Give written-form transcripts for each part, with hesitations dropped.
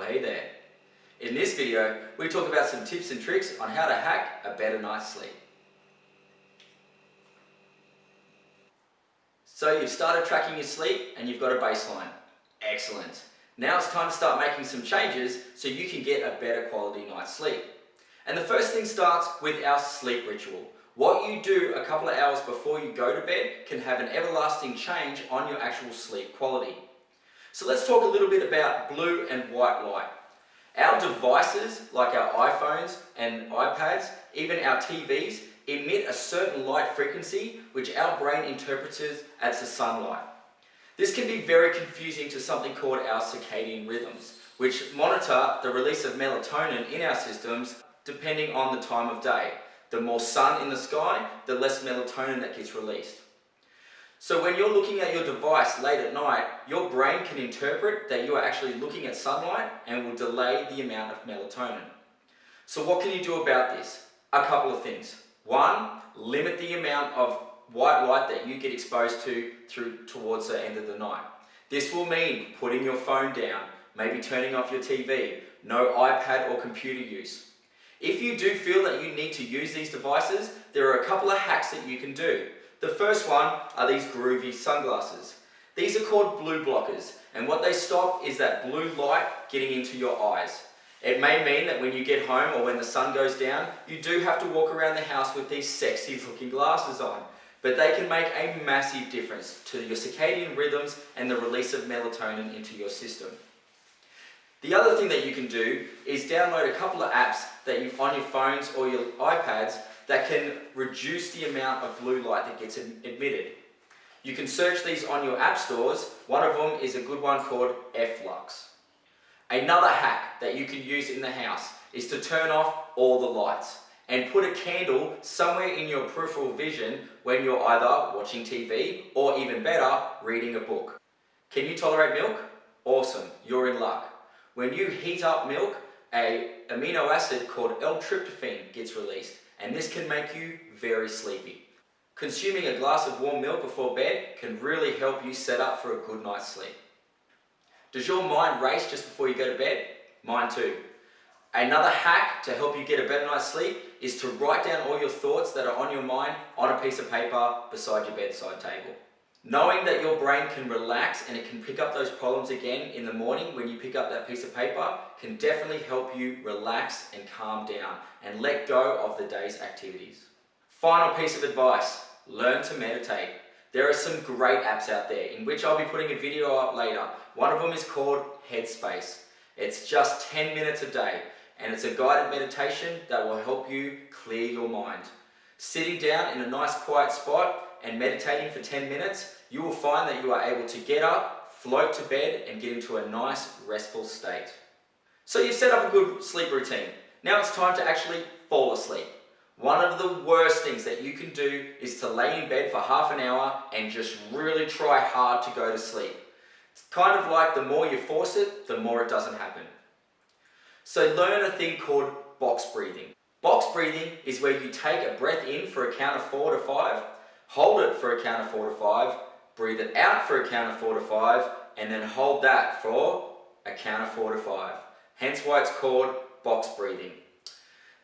Well, hey there. In this video, we talk about some tips and tricks on how to hack a better night's sleep. So you've started tracking your sleep and you've got a baseline. Excellent. Now it's time to start making some changes so you can get a better quality night's sleep. And the first thing starts with our sleep ritual. What you do a couple of hours before you go to bed can have an everlasting change on your actual sleep quality. So let's talk a little bit about blue and white light. Our devices, like our iPhones and iPads, even our TVs, emit a certain light frequency which our brain interprets as the sunlight. This can be very confusing to something called our circadian rhythms, which monitor the release of melatonin in our systems depending on the time of day. The more sun in the sky, the less melatonin that gets released. So when you're looking at your device late at night, your brain can interpret that you are actually looking at sunlight and will delay the amount of melatonin. So what can you do about this? A couple of things. One, limit the amount of white light that you get exposed to towards the end of the night. This will mean putting your phone down, maybe turning off your TV, no iPad or computer use. If you do feel that you need to use these devices, there are a couple of hacks that you can do. The first one are these groovy sunglasses. These are called blue blockers, and what they stop is that blue light getting into your eyes. It may mean that when you get home or when the sun goes down, you do have to walk around the house with these sexy looking glasses on, but they can make a massive difference to your circadian rhythms and the release of melatonin into your system. The other thing that you can do is download a couple of apps that on your phones or your iPads that can reduce the amount of blue light that gets emitted. You can search these on your app stores. One of them is a good one called F-Lux. Another hack that you can use in the house is to turn off all the lights and put a candle somewhere in your peripheral vision when you're either watching TV or, even better, reading a book. Can you tolerate milk? Awesome, you're in luck. When you heat up milk, an amino acid called L-tryptophan gets released, and this can make you very sleepy. Consuming a glass of warm milk before bed can really help you set up for a good night's sleep. Does your mind race just before you go to bed? Mine too. Another hack to help you get a better night's sleep is to write down all your thoughts that are on your mind on a piece of paper beside your bedside table. Knowing that your brain can relax and it can pick up those problems again in the morning when you pick up that piece of paper can definitely help you relax and calm down and let go of the day's activities. Final piece of advice, learn to meditate. There are some great apps out there in which I'll be putting a video up later. One of them is called Headspace. It's just 10 minutes a day and it's a guided meditation that will help you clear your mind. Sitting down in a nice quiet spot and meditating for 10 minutes, you will find that you are able to get up, float to bed and get into a nice restful state. So you've set up a good sleep routine. Now it's time to actually fall asleep. One of the worst things that you can do is to lay in bed for half an hour and just really try hard to go to sleep. It's kind of like the more you force it, the more it doesn't happen. So learn a thing called box breathing. Box breathing is where you take a breath in for a count of 4 to 5, hold it for a count of 4 to 5, breathe it out for a count of 4 to 5, and then hold that for a count of 4 to 5. Hence why it's called box breathing.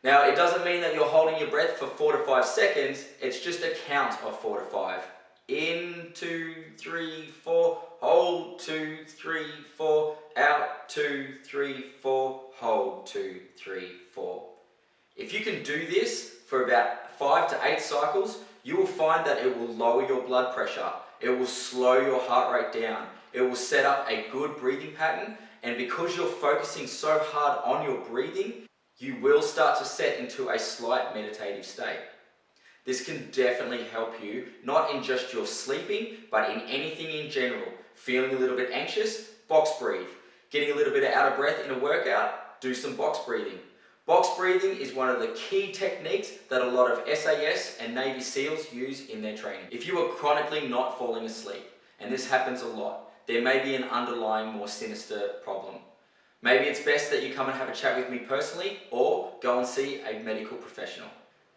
Now, it doesn't mean that you're holding your breath for 4 to 5 seconds, it's just a count of 4 to 5. In, 2, 3, 4, hold, 2, 3, 4, out, 2, 3, 4, hold, 2, 3, 4. If you can do this for about 5 to 8 cycles, you will find that it will lower your blood pressure, it will slow your heart rate down, it will set up a good breathing pattern, and because you're focusing so hard on your breathing, you will start to set into a slight meditative state. This can definitely help you, not in just your sleeping, but in anything in general. Feeling a little bit anxious? Box breathe. Getting a little bit out of breath in a workout? Do some box breathing. Box breathing is one of the key techniques that a lot of SAS and Navy SEALs use in their training. If you are chronically not falling asleep, and this happens a lot, there may be an underlying more sinister problem. Maybe it's best that you come and have a chat with me personally or go and see a medical professional.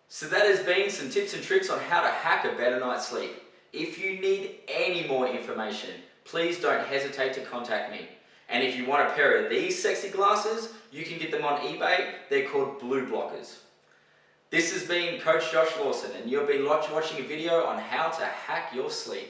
So that has been some tips and tricks on how to hack a better night's sleep. If you need any more information, please don't hesitate to contact me. And if you want a pair of these sexy glasses, you can get them on eBay. They're called blue blockers. This has been Coach Josh Lawson, and you've been watching a video on how to hack your sleep.